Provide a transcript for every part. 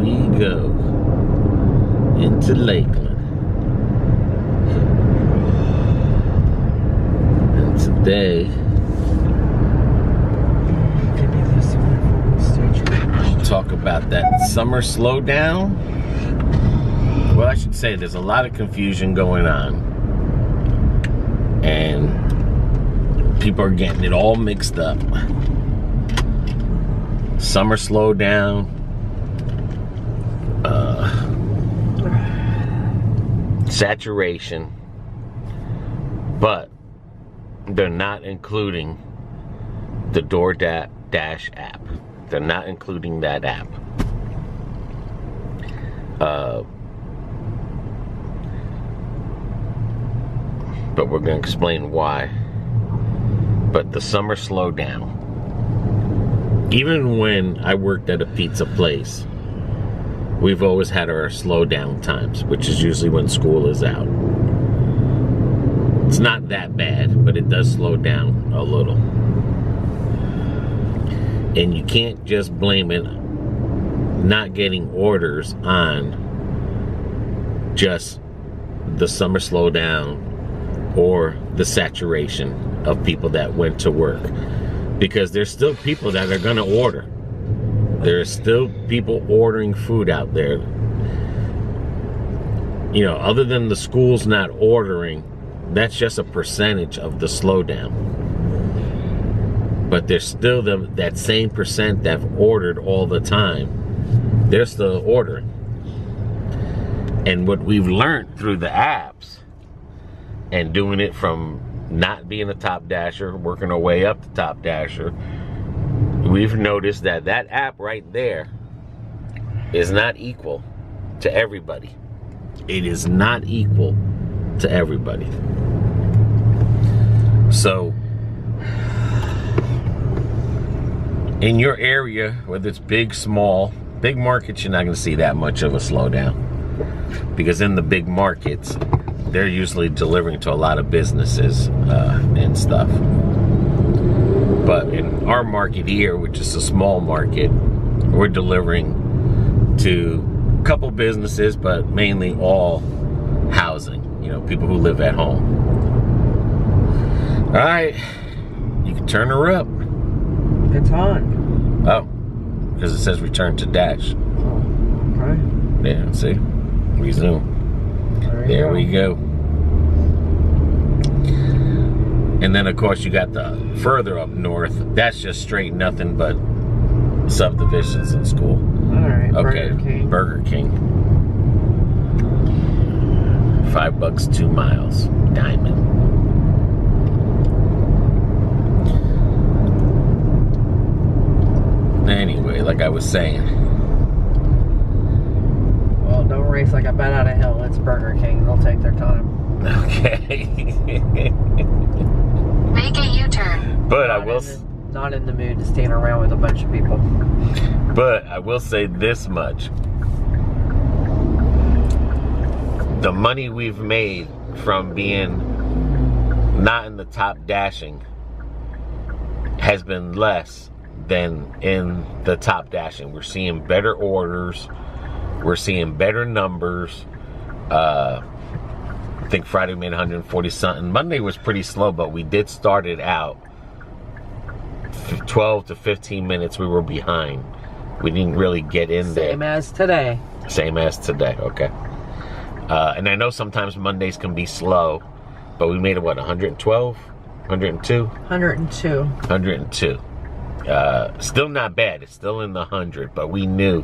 we go into Lakeland. And today, I'll talk about that summer slowdown. Well, I should say there's a lot of confusion going on. And people are getting it all mixed up. Summer slowdown. Saturation. But they're not including the Doordash app. They're not including that app. But we're going to explain why. But the summer slowdown. Even when I worked at a pizza place, we've always had our slowdown times, which is usually when school is out. It's not that bad, but it does slow down a little. And you can't just blame it not getting orders on just the summer slowdown or the saturation of people that went to work, because there's still people that are going to order. There's still people ordering food out there. You know, other than the schools not ordering, that's just a percentage of the slowdown. But there's still that same percent that have ordered all the time. They're still ordering. And what we've learned through the apps and doing it from not being a top dasher, working our way up to top dasher, we've noticed that that app right there is not equal to everybody. It is not equal to everybody. So, in your area, whether it's big, small, big markets, you're not going to see that much of a slowdown. Because in the big markets, they're usually delivering to a lot of businesses and stuff. But in our market here, which is a small market, we're delivering to a couple businesses, but mainly all housing. You know, people who live at home. All right, you can turn her up. It's on. Oh, because it says return to dash. Oh, okay. Yeah, see? Resume. There we go. And then, of course, you got the further up north. That's just straight nothing but subdivisions in school. All right. Okay. Burger King. $5, 2 miles. Diamond. Anyway, like I was saying. Well, don't race like a bat out of hell. It's Burger King. They'll take their time. Okay. Make a U-turn. But I will... Not in the mood to stand around with a bunch of people. But I will say this much. The money we've made from being not in the top dashing has been less than in the top dashing. We're seeing better orders. We're seeing better numbers. I think Friday made 140 something. Monday was pretty slow, but we did start it out 12 to 15 minutes we were behind. We didn't really get in there. Same as today. Same as today, okay. And I know sometimes Mondays can be slow, but we made it, what, 112? 102? 102. 102. Still not bad. It's still in the 100, but we knew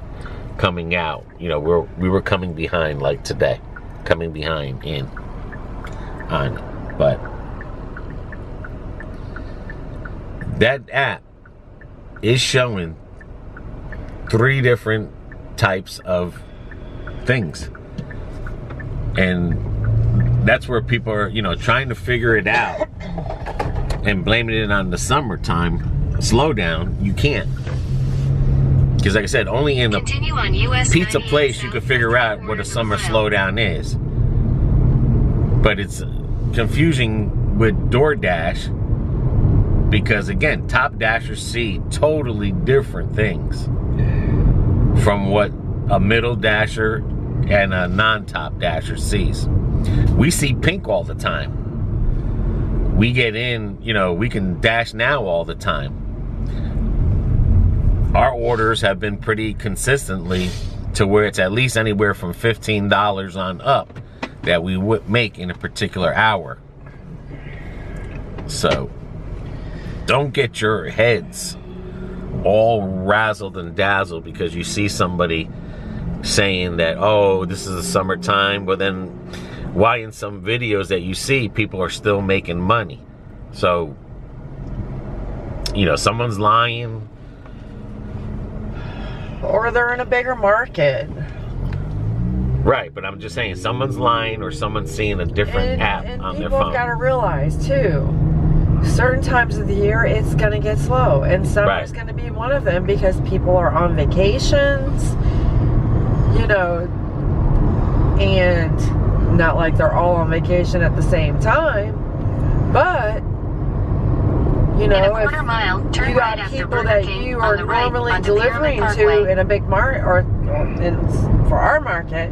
coming out, you know, we were coming behind like today. Coming behind on it. But that app is showing 3 different types of things. And that's where people are, you know, trying to figure it out and blaming it on the summertime slowdown. You can't. Because like I said, only in a pizza place you can figure out what a summer slowdown is. But it's confusing with Doordash because, again, top dashers see totally different things from what a middle dasher and a non-top dasher sees. We see pink all the time. We get in, you know, we can dash now all the time. Our orders have been pretty consistently to where it's at least anywhere from $15 on up that we would make in a particular hour. So don't get your heads all razzled and dazzled because you see somebody saying that, oh, this is the summertime, but then why in some videos that you see, people are still making money? So, you know, someone's lying. Or they're in a bigger market. Right, but I'm just saying, someone's lying or someone's seeing a different app on their phone. People got to realize, too, certain times of the year, it's going to get slow. And summer's going to be one of them because people are on vacations, you know, and not like they're all on vacation at the same time, but you know, in a quarter mile, turn you got right people that you are normally delivering to in a big market, or for our market,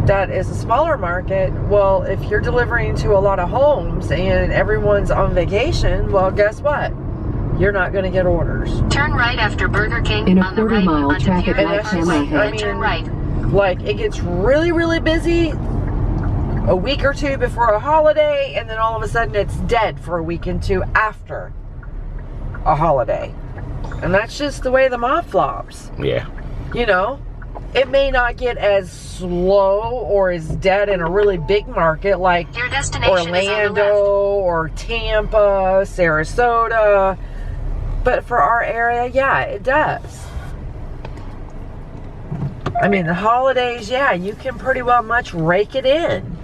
that is a smaller market. Well, if you're delivering to a lot of homes and everyone's on vacation, well, guess what? You're not going to get orders. Turn right after Burger King In a on the quarter right mile, onto traffic Payouts, light camera ahead. and turn right. Like, it gets really, really busy a week or two before a holiday, and then all of a sudden it's dead for a week and two after a holiday. And that's just the way the mob flops. Yeah. You know, it may not get as slow or as dead in a really big market like Your destination is on the Orlando left. or Tampa, Sarasota, but for our area, yeah, it does. I mean, the holidays, yeah, you can pretty well much rake it in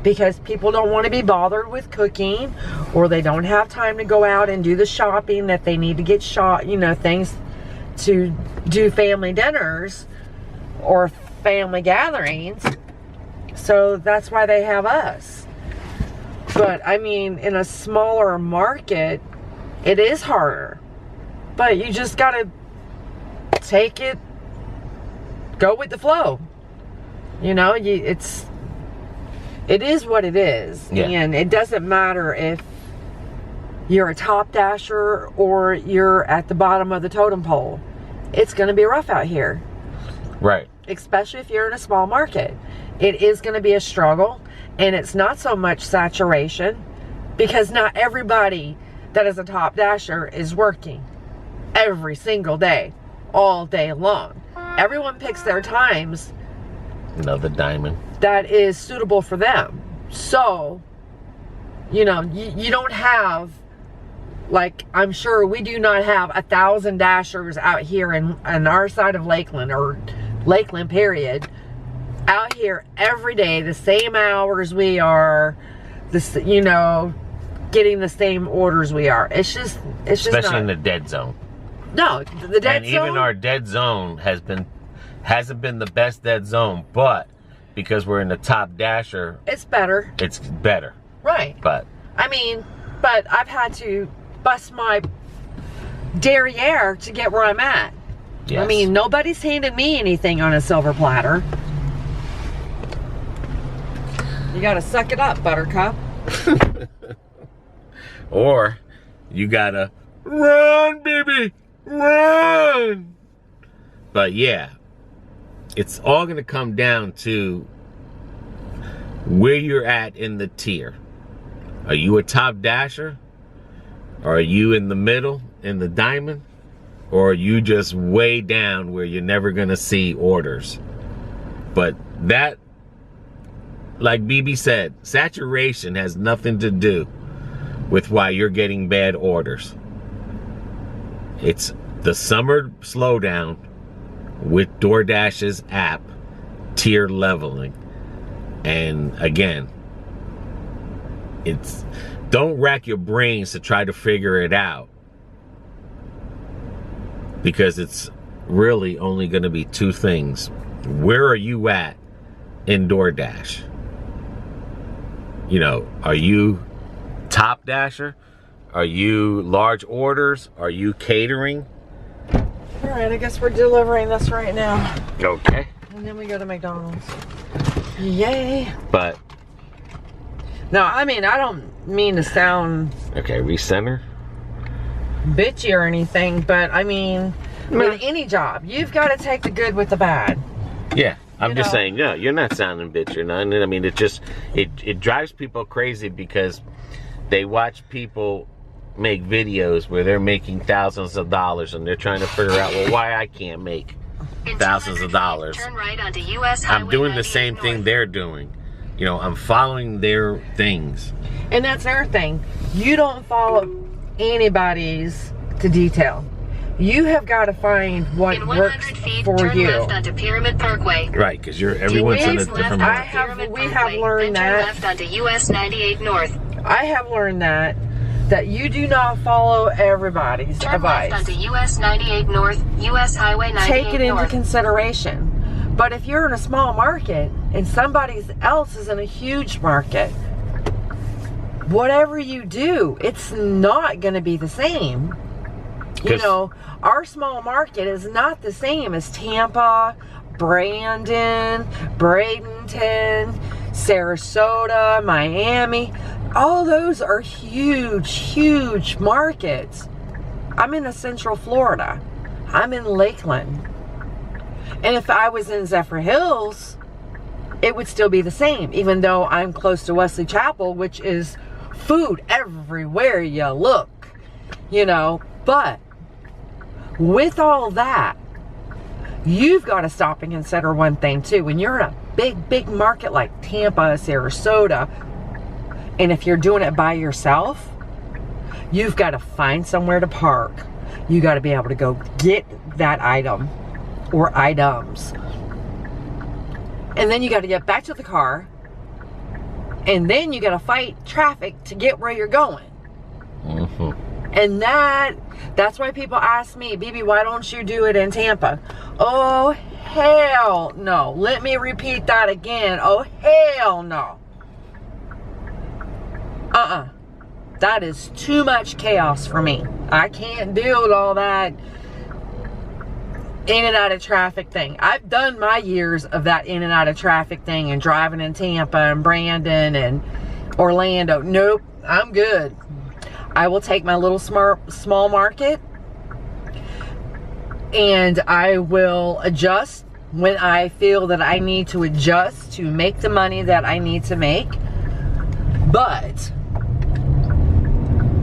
because people don't want to be bothered with cooking, or they don't have time to go out and do the shopping that they need to get you know, things to do family dinners or family gatherings. So that's why they have us. But I mean, in a smaller market, it is harder. But you just gotta take it, go with the flow. You know, it is what it is. Yeah. And it doesn't matter if you're a top dasher or you're at the bottom of the totem pole. It's going to be rough out here. Right. Especially if you're in a small market. It is going to be a struggle, and it's not so much saturation because not everybody that is a top dasher is working every single day, all day long. Everyone picks their times. Another diamond. That is suitable for them. So, you know, you don't have, like, I'm sure we do not have 1,000 dashers out here in our side of Lakeland, or Lakeland period, out here every day, the same hours we are, you know, getting the same orders we are. It's just Especially not, in the dead zone. No, the dead and zone. even our dead zone hasn't been the best dead zone, but because we're in the top dasher, it's better. It's better. Right. But I mean, but I've had to bust my derriere to get where I'm at. yes. I mean, nobody's handed me anything on a silver platter. You gotta suck it up, Buttercup. Or you gotta run, baby, run. But yeah, it's all gonna come down to where you're at in the tier. Are you a top dasher? Or are you in the middle, in the diamond? Or are you just way down where you're never gonna see orders? But that, like BB said, saturation has nothing to do with why you're getting bad orders. It's the summer slowdown with DoorDash's app tier leveling. And again, don't rack your brains to try to figure it out, because it's really only going to be two things. Where are you at in DoorDash? You know, are you top dasher? Are you large orders? Are you catering? Alright, I guess we're delivering this right now. Okay. And then we go to McDonald's. Yay. But. No, I mean, I don't mean to sound Okay, recenter. bitchy or anything, but I mean, with any job, you've got to take the good with the bad. Yeah, I'm just saying, no, you're not sounding bitch or nothing. I mean, it just, it drives people crazy because they watch people make videos where they're making thousands of dollars and they're trying to figure out, well, why I can't make thousands of dollars. Turn right onto US Highway I'm doing the 98 same thing North. they're doing. You know, I'm following their things. And that's their thing. You don't follow anybody's to detail. You have got to find what In works 100 feet, for turn you. left onto Pyramid Parkway. Right, because everyone's in a Left different onto I market. have- Pyramid we have Parkway, learned then turn that. left onto US 98 North. I have learned that you do not follow everybody's Turn advice. left onto US 98 North, US Highway 98 Take it into North. consideration. But if you're in a small market and somebody else is in a huge market, whatever you do, it's not going to be the same. You 'Cause- know, our small market is not the same as Tampa, Brandon, Bradenton, Sarasota, Miami. All those are huge, huge markets. I'm in Central Florida. I'm in Lakeland. And if I was in Zephyrhills, it would still be the same, even though I'm close to Wesley Chapel, which is food everywhere you look, you know. But with all that, you've got to stop and consider one thing too. When you're in a big, big market like Tampa, Sarasota, and if you're doing it by yourself, you've got to find somewhere to park. You got to be able to go get that item or items. And then you got to get back to the car. And then you got to fight traffic to get where you're going. Mm-hmm. And that's why people ask me, BB, why don't you do it in Tampa? Oh, hell no. Let me repeat that again. Oh, hell no. That is too much chaos for me. I can't deal with all that in and out of traffic thing. I've done my years of that in and out of traffic thing and driving in Tampa and Brandon and Orlando. Nope, I'm good. I will take my little small market and I will adjust when I feel that I need to adjust to make the money that I need to make. But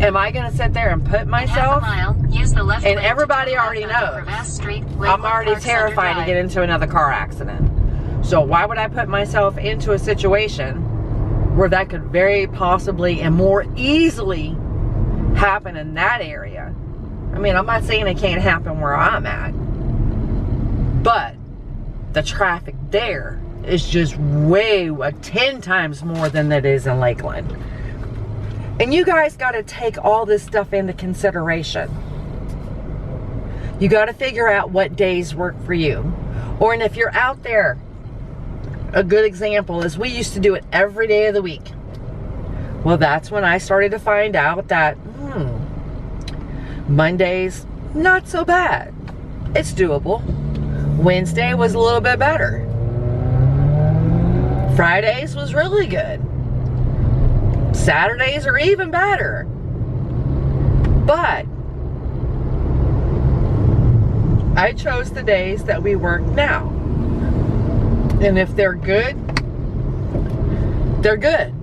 am I going to sit there and put myself, Half a mile, use the left and lane to everybody turn already left onto knows, Crevasse Street, I'm Lakeland already Park Center terrified to Drive. get into another car accident. So why would I put myself into a situation where that could very possibly and more easily happen in that area? I mean, I'm not saying it can't happen where I'm at, but the traffic there is just way 10 times more than it is in Lakeland. And you guys got to take all this stuff into consideration. You got to figure out what days work for you. Or, and if you're out there, a good example is we used to do it every day of the week. Well, that's when I started to find out that Mondays, not so bad. It's doable. Wednesday was a little bit better. Fridays was really good. Saturdays are even better. But I chose the days that we work now. And if they're good, they're good.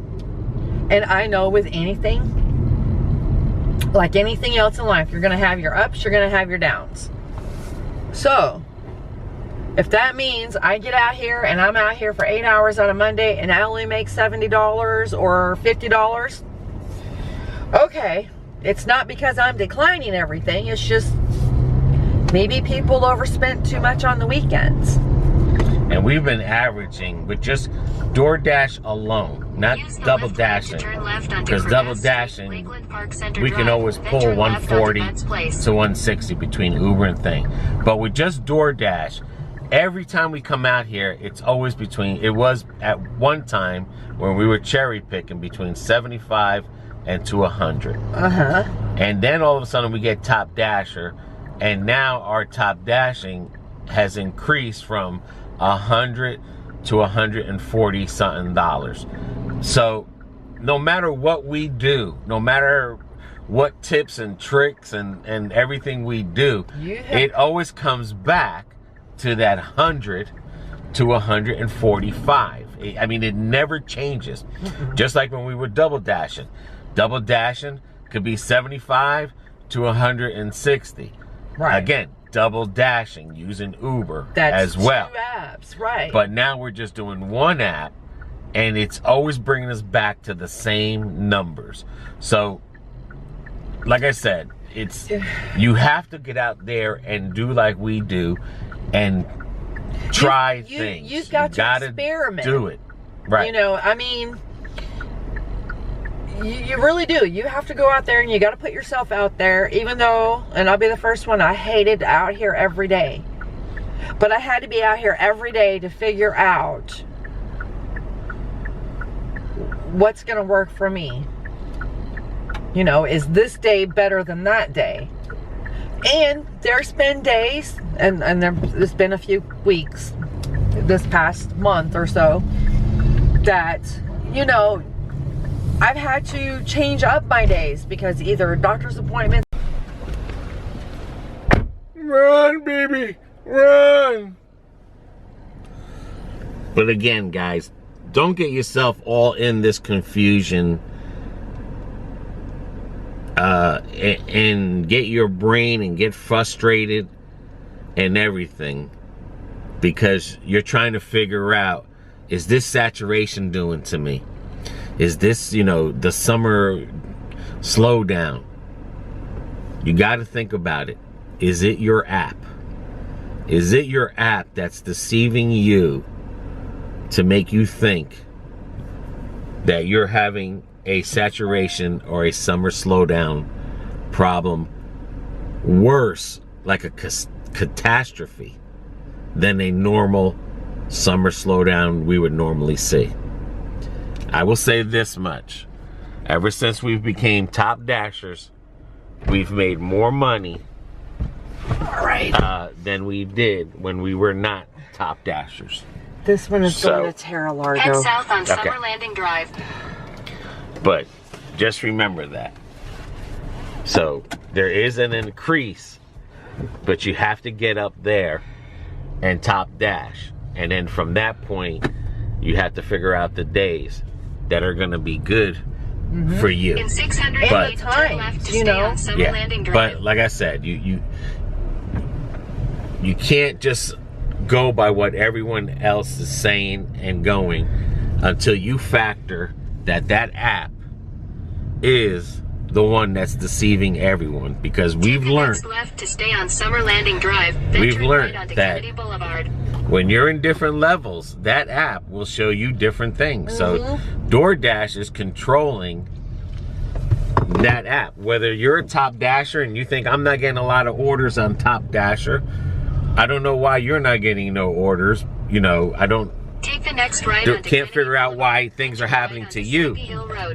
And I know with anything, like anything else in life, you're going to have your ups, you're going to have your downs. So, if that means I get out here and I'm out here for 8 hours on a Monday and I only make $70 or $50, okay. It's not because I'm declining everything. It's just maybe people overspent too much on the weekends. And we've been averaging with just Doordash alone, not Use the double left lane to dashing. turn left onto Because Crevasse double Street, dashing, Lakeland Park Center we can Drive, always then pull turn left onto 140 Betts Place. to 160 between Uber and thing. But with just Doordash, every time we come out here, it's always between, it was at one time when we were cherry picking between 75 and to 100. Uh-huh. And then all of a sudden we get Top Dasher And now our top dashing has increased from $100 to $140 something dollars. So no matter what we do, no matter what tips and tricks and everything we do, it always comes back to that 100 to 145. I mean, it never changes. Just like when we were double dashing. Double dashing could be 75 to 160. Right. Again, double dashing using Uber That's as well. 2 apps, right. But now we're just doing one app, and it's always bringing us back to the same numbers. So, like I said, it's you have to get out there and do like we do and try things. You've got to experiment. Do it. Right. You know, I mean, you really do. You have to go out there and you got to put yourself out there, even though, and I'll be the first one, I hated out here every day. But I had to be out here every day to figure out what's going to work for me. You know, is this day better than that day? And there's been days, and there's been a few weeks, this past month or so, that, you know, I've had to change up my days because either doctor's appointments. Run, baby, run. But again, guys, don't get yourself all in this confusion and get your brain and get frustrated and everything because you're trying to figure out, is this saturation doing to me? Is this, you know, the summer slowdown? You got to think about it. Is it your app? Is it your app that's deceiving you to make you think that you're having a saturation or a summer slowdown problem worse, like a catastrophe, than a normal summer slowdown we would normally see? I will say this much. Ever since we've became top dashers, we've made more money than we did when we were not top dashers. This one is going to Terra Largo. Head south on Summer Landing Drive. But just remember that. So there is an increase, but you have to get up there and top dash. And then from that point, you have to figure out the days that are going to be good for you. In 600 but, feet, turn left to you stay know, on Summer Landing Drive. But like I said, you can't just go by what everyone else is saying and going until you factor that app is the one that's deceiving everyone, because we've learned next left to stay on Summer Landing Drive. Then we've turn learned right onto that Kennedy Boulevard. when you're in different levels, that app will show you different things. So Doordash is controlling that app. Whether you're a top dasher and you think, I'm not getting a lot of orders on Top Dasher, I don't know why you're not getting no orders. You know, I don't Take the next right can't figure out why things are happening to you.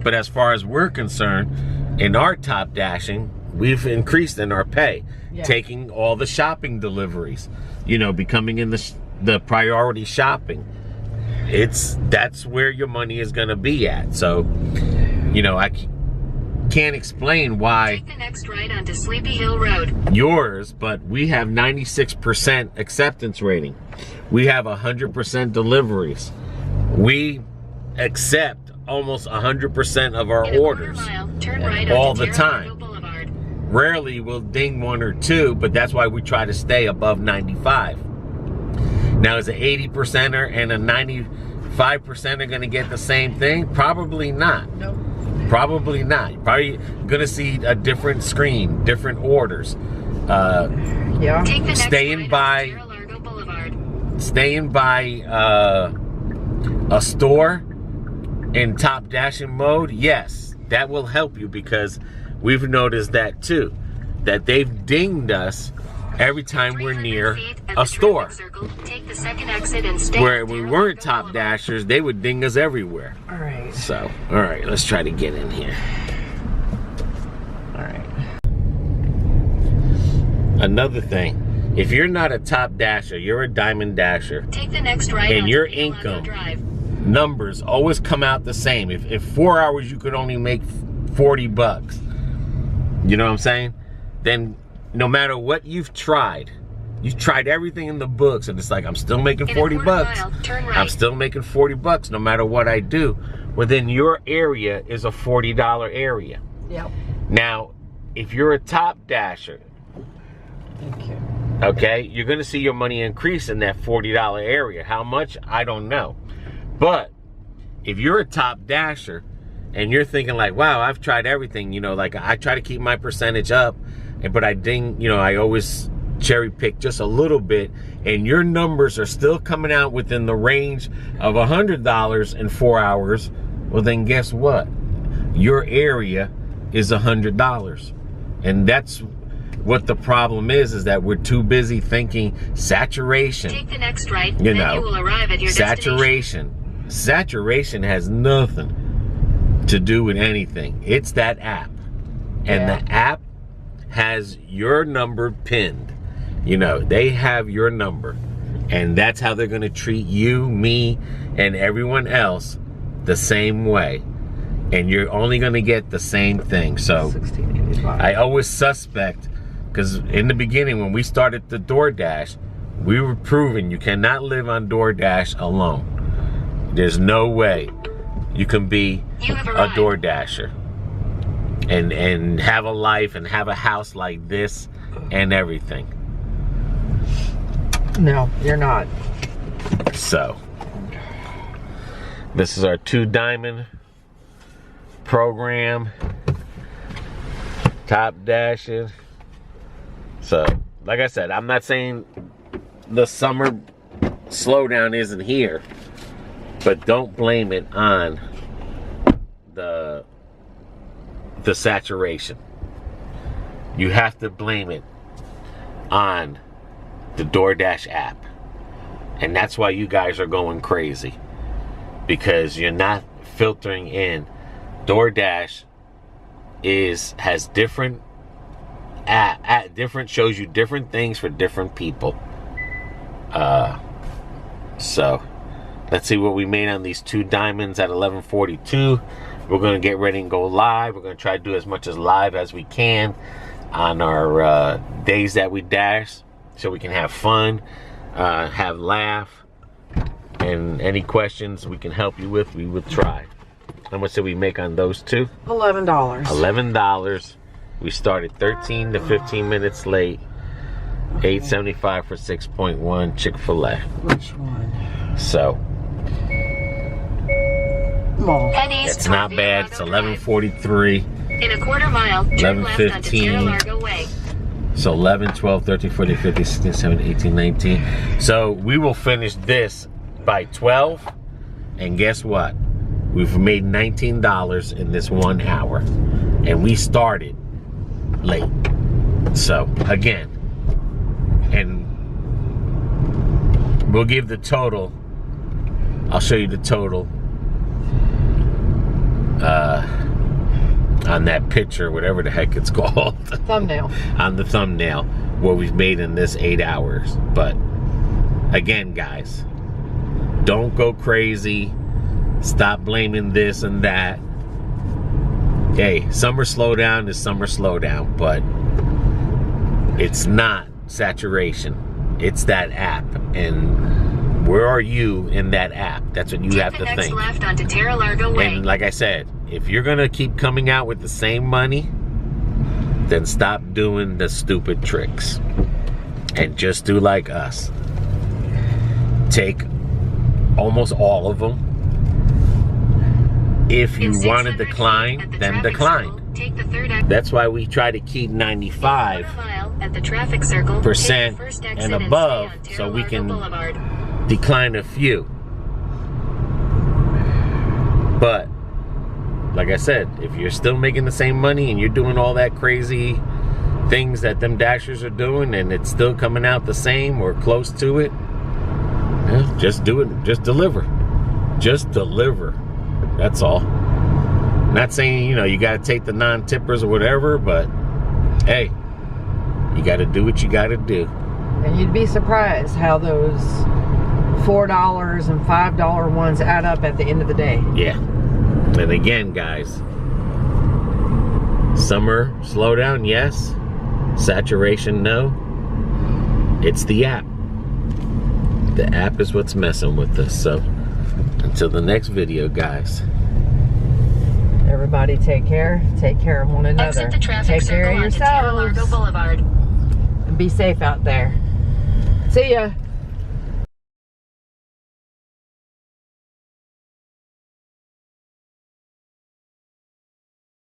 But as far as we're concerned, in our top dashing, we've increased in our pay, taking all the shopping deliveries, you know, becoming in the priority shopping. That's where your money is going to be at. So, you know, I can't explain why Take the next right onto Sleepy Hill Road. yours, but we have 96% acceptance rating. We have 100% deliveries. We accept almost 100% of our In a orders quarter mile, turn right all onto the Terra time. Largo Boulevard. Rarely we'll ding one or two, but that's why we try to stay above 95. Now, is an 80%er and a 95% are going to get the same thing? Probably not. Nope. Probably not. You're probably going to see a different screen, different orders. Take the next Staying right by onto Terra Largo Boulevard. staying by a store in top dashing mode, yes, that will help you, because we've noticed that too, that they've dinged us every time we're 300 near feet at a the store. traffic circle, take the second exit and stay Where on we Terra weren't Largo top Boulevard. dashers, they would ding us everywhere. All right. So, all right, let's try to get in here. All right. Another thing, if you're not a top dasher, you're a diamond dasher. Take the next right and onto your Payouts income Drive. numbers always come out the same. If 4 hours you could only make 40 bucks, you know what I'm saying? Then no matter what you've tried everything in the books, and it's like, I'm still making 40 bucks. Turn right. I'm still making 40 bucks no matter what I do. Well, then your area is a $40 area. Yep. Now, if you're a top dasher, Thank you. okay, you're going to see your money increase in that $40 area. How much? I don't know. But if you're a top dasher and you're thinking like, wow, I've tried everything, you know, like I try to keep my percentage up, but I didn't, you know, I always cherry pick just a little bit, and your numbers are still coming out within the range of $100 in 4 hours, well, then guess what? Your area is $100. And that's what the problem is that we're too busy thinking saturation. Take the next right, you then know, you will arrive at your destination. Saturation has nothing to do with anything. It's that app. And the app has your number pinned. You know, they have your number. And that's how they're going to treat you, me, and everyone else the same way. And you're only going to get the same thing. So I always suspect, because in the beginning when we started the Doordash, we were proving you cannot live on Doordash alone. There's no way you can be a Doordasher and have a life and have a house like this and everything. No, you're not. So, this is our 2 diamond program. Top dashing. So, like I said, I'm not saying the summer slowdown isn't here, but don't blame it on the saturation. You have to blame it on the Doordash app. And that's why you guys are going crazy, because you're not filtering in. Doordash has different shows you different things for different people. So let's see what we made on these 2 diamonds at 11:42. We're gonna get ready and go live. We're gonna try to do as much as live as we can on our days that we dash, so we can have fun, have laugh, and any questions we can help you with, we would try. How much did we make on those 2? $11. $11. We started 13 to 15 minutes late. $8.75 for 6.1 Chick-fil-A. Which one? So Pennies it's not bad. It's 11:43. In a quarter mile, turn left onto Terra Largo Way. So 11, 12, 13, 14, 15, 16, 17, 18, 19. So we will finish this by 12. And guess what? We've made $19 in this 1 hour. And we started late. So again, and we'll give the total. I'll show you the total on that picture, whatever the heck it's called. Thumbnail. On the thumbnail, what we've made in this 8 hours. But again, guys, don't go crazy. Stop blaming this and that. Hey, summer slowdown is summer slowdown, but it's not saturation. It's that app. And where are you in that app? That's what you have to think. Left onto Terra Largo Way. And like I said, if you're gonna keep coming out with the same money, then stop doing the stupid tricks and just do like us. Take almost all of them. If you want to decline, then decline. Take the 3rd exit. That's why we try to keep 95% and above, so we can decline a few. But like I said, if you're still making the same money and you're doing all that crazy things that them dashers are doing and it's still coming out the same or close to it, yeah, just do it. Just deliver. Just deliver. That's all. I'm not saying, you know, you got to take the non-tippers or whatever, but hey, You got to do what you got to do. And you'd be surprised how those $4 and $5 ones add up at the end of the day. Yeah. And again, guys, summer slowdown, yes. Saturation, no. It's the app. The app is what's messing with us. So until the next video, guys. Everybody take care. Take care of one another. Exit the traffic Take care of circle onto Terra yourselves. Largo Boulevard. And be safe out there. See ya.